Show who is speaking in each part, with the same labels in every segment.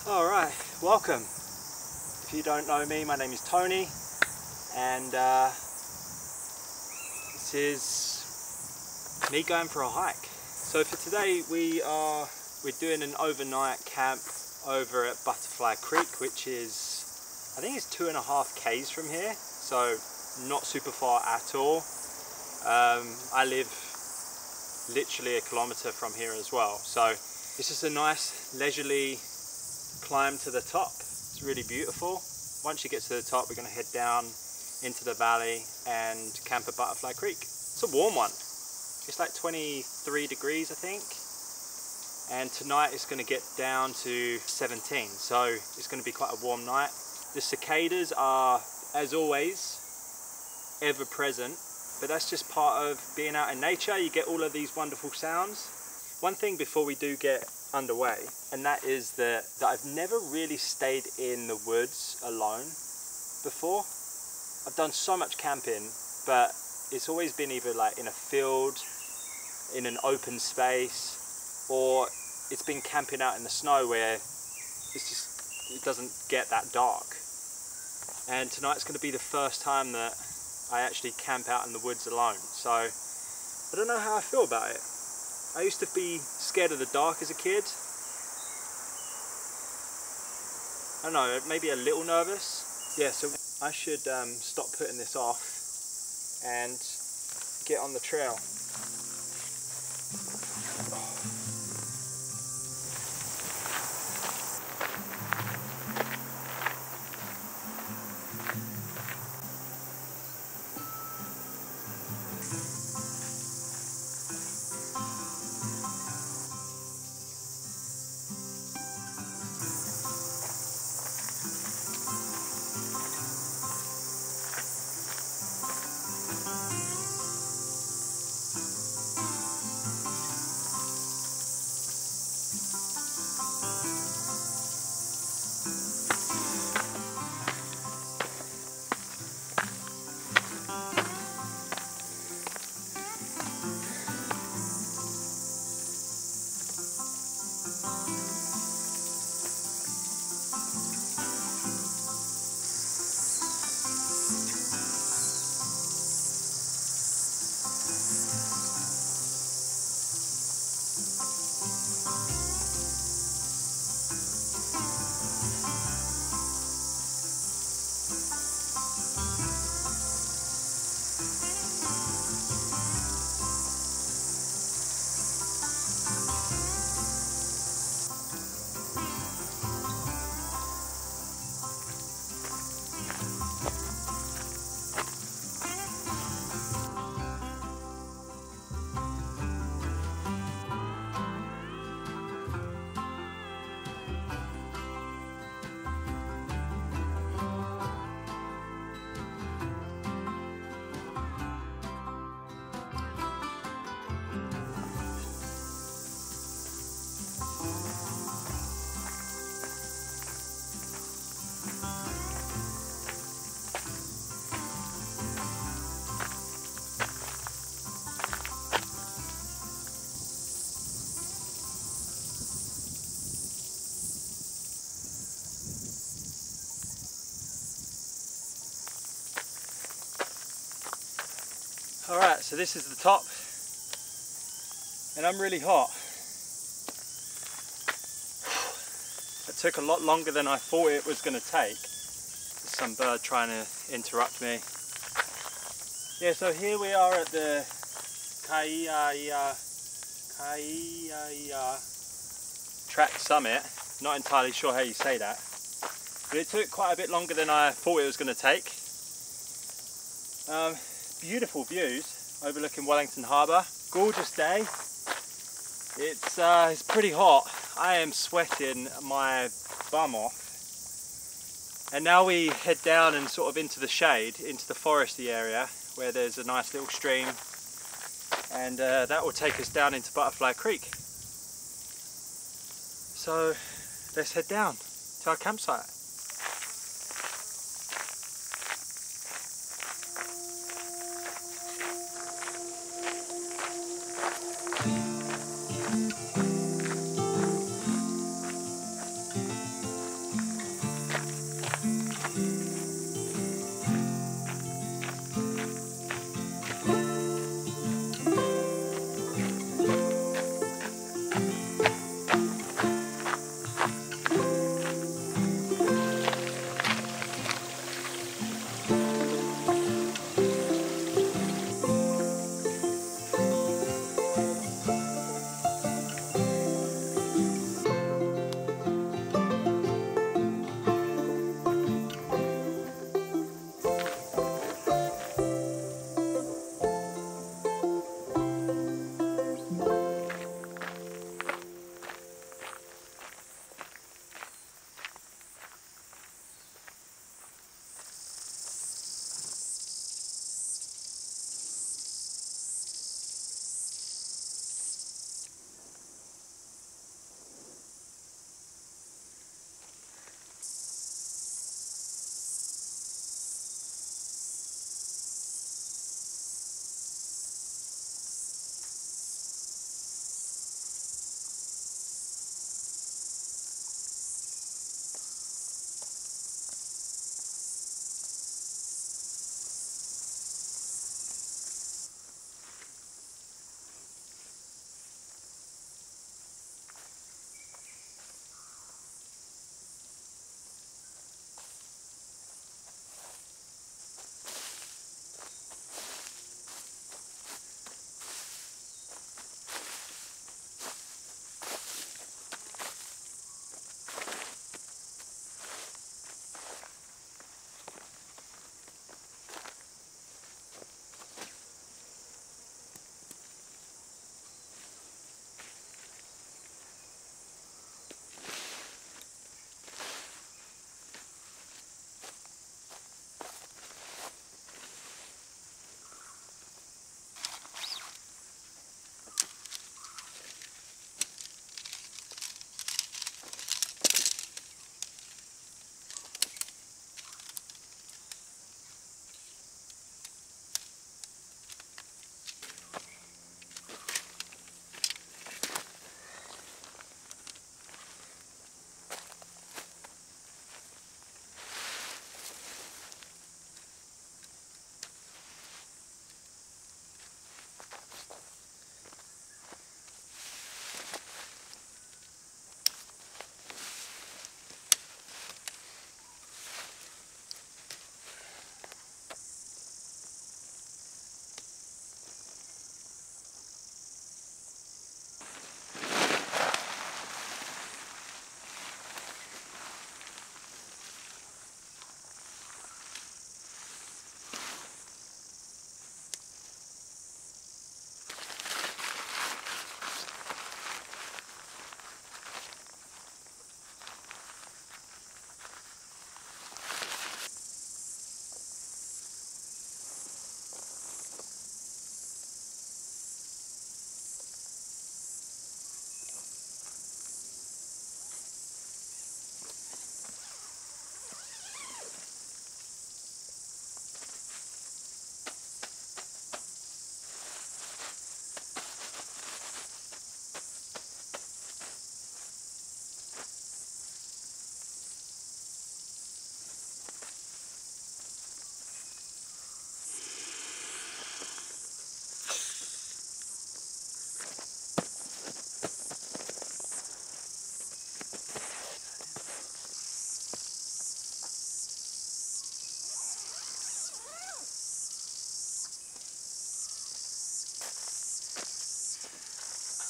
Speaker 1: Alright, welcome. If you don't know me, my name is Tony, and this is me going for a hike. So for today we're doing an overnight camp over at Butterfly Creek, which is, I think it's 2.5 k's from here, so not super far at all. I live literally 1 kilometre from here as well, so it's just a nice leisurely climb to the top. It's really beautiful. Once you get to the top, we're going to head down into the valley and camp at Butterfly Creek. It's a warm one. It's like 23 degrees I think, and tonight it's going to get down to 17, so it's going to be quite a warm night. The cicadas are, as always, ever present, but that's just part of being out in nature. You get all of these wonderful sounds. One thing before we do get underway, and that is that I've never really stayed in the woods alone before. I've done so much camping, but it's always been either like in a field, in an open space, or it's been camping out in the snow where it doesn't get that dark. And tonight's going to be the first time that I actually camp out in the woods alone, so I don't know how I feel about it. I used to be scared of the dark as a kid. I don't know, maybe a little nervous. Yeah, so I should stop putting this off and get on the trail. Alright, so this is the top, and I'm really hot. It took a lot longer than I thought it was going to take. There's some bird trying to interrupt me. Yeah, so here we are at the Kaiaia track summit. Not entirely sure how you say that, but it took quite a bit longer than I thought it was going to take. Beautiful views overlooking Wellington Harbour. Gorgeous day. It's pretty hot. I am sweating my bum off. And now we head down and sort of into the shade, into the foresty area where there's a nice little stream, and that will take us down into Butterfly Creek. So let's head down to our campsite.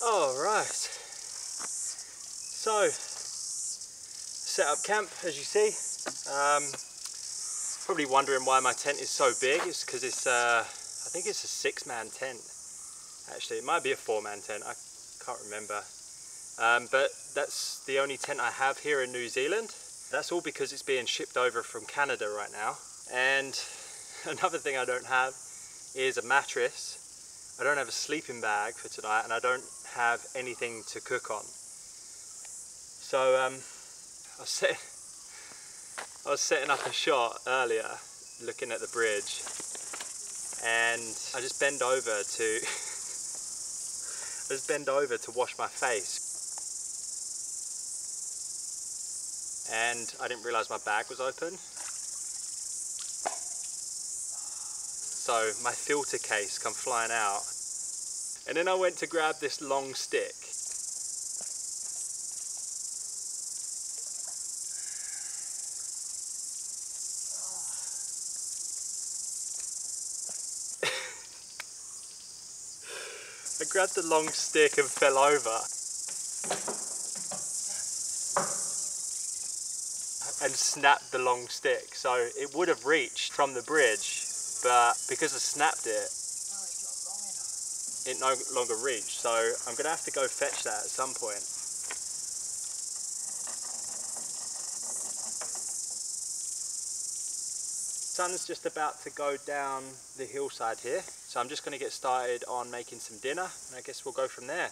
Speaker 1: All right. So, set up camp, as you see. Probably wondering why my tent is so big. It's because it's, I think it's a 6-man tent. Actually, it might be a 4-man tent. I can't remember. But that's the only tent I have here in New Zealand. That's all because it's being shipped over from Canada right now. And another thing I don't have is a mattress. I don't have a sleeping bag for tonight, and I don't have anything to cook on. So I was setting up a shot earlier, looking at the bridge, and I just bend over to wash my face, and I didn't realise my bag was open. So my filter case come flying out, and then I went to grab this long stick. I grabbed the long stick and fell over and snapped the long stick, so it would have reached from the bridge, but because I snapped it, it no longer reached, so I'm going to have to go fetch that at some point. Sun's just about to go down the hillside here, so I'm just going to get started on making some dinner, and I guess we'll go from there.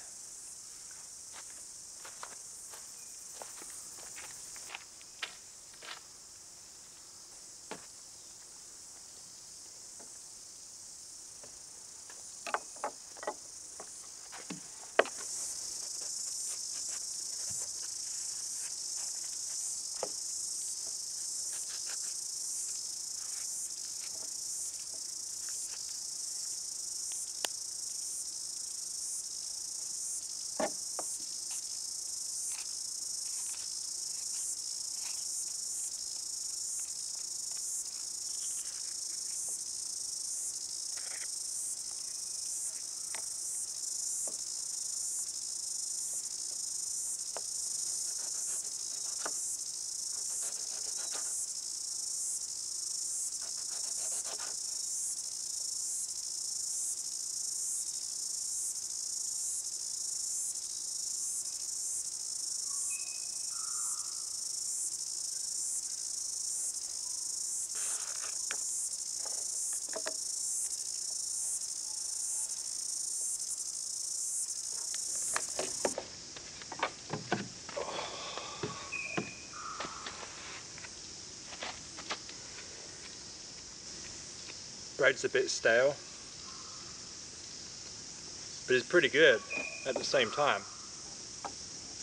Speaker 1: Bread's a bit stale, but it's pretty good at the same time.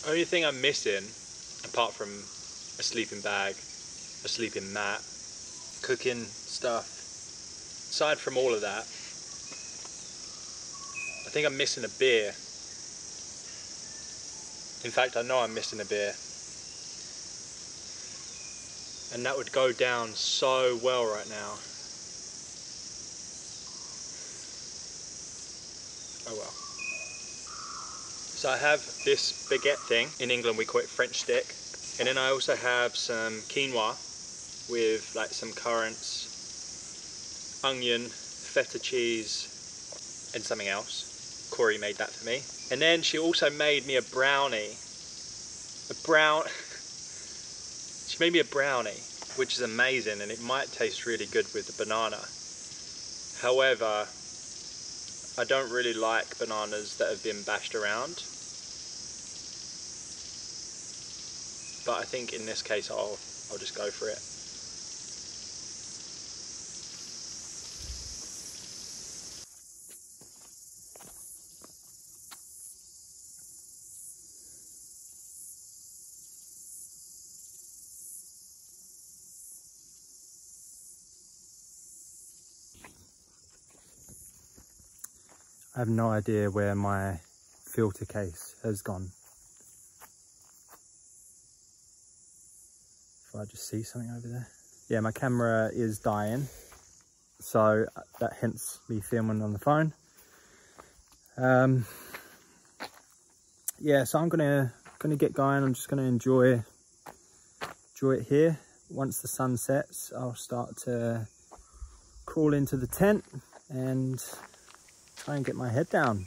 Speaker 1: Only thing I'm missing, apart from a sleeping bag, a sleeping mat, cooking stuff, aside from all of that, I think I'm missing a beer. In fact, I know I'm missing a beer. And that would go down so well right now. Oh well. So I have this baguette thing. In England we call it French stick. And then I also have some quinoa with like some currants, onion, feta cheese, and something else. Corey made that for me. And then she also made me a brownie. She made me a brownie, which is amazing, and it might taste really good with the banana. However, I don't really like bananas that have been bashed around, but I think in this case I'll just go for it. I have no idea where my filter case has gone. If I just see something over there. Yeah, my camera is dying, so that hence me filming on the phone. yeah, so I'm gonna get going. I'm just gonna enjoy it here. Once the sun sets, I'll start to crawl into the tent and try and get my head down.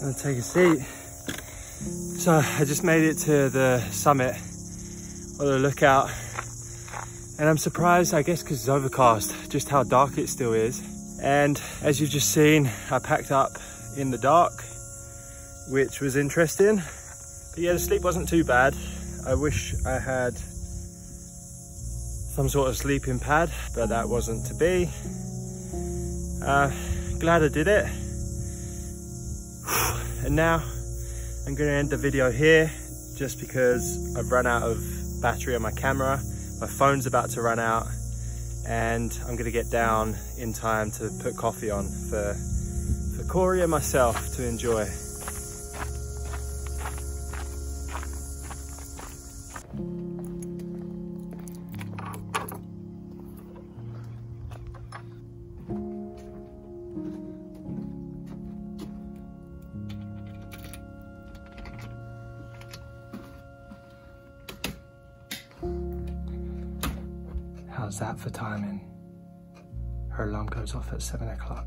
Speaker 1: I'm gonna take a seat. So I just made it to the summit or the lookout, and I'm surprised, I guess because it's overcast, just how dark it still is. And as you've just seen, I packed up in the dark, which was interesting. But yeah, the sleep wasn't too bad. I wish I had some sort of sleeping pad, but that wasn't to be. Glad I did it. And now I'm going to end the video here just because I've run out of battery on my camera. My phone's about to run out, and I'm going to get down in time to put coffee on for Corey and myself to enjoy. How's that for timing? Her alarm goes off at 7 o'clock.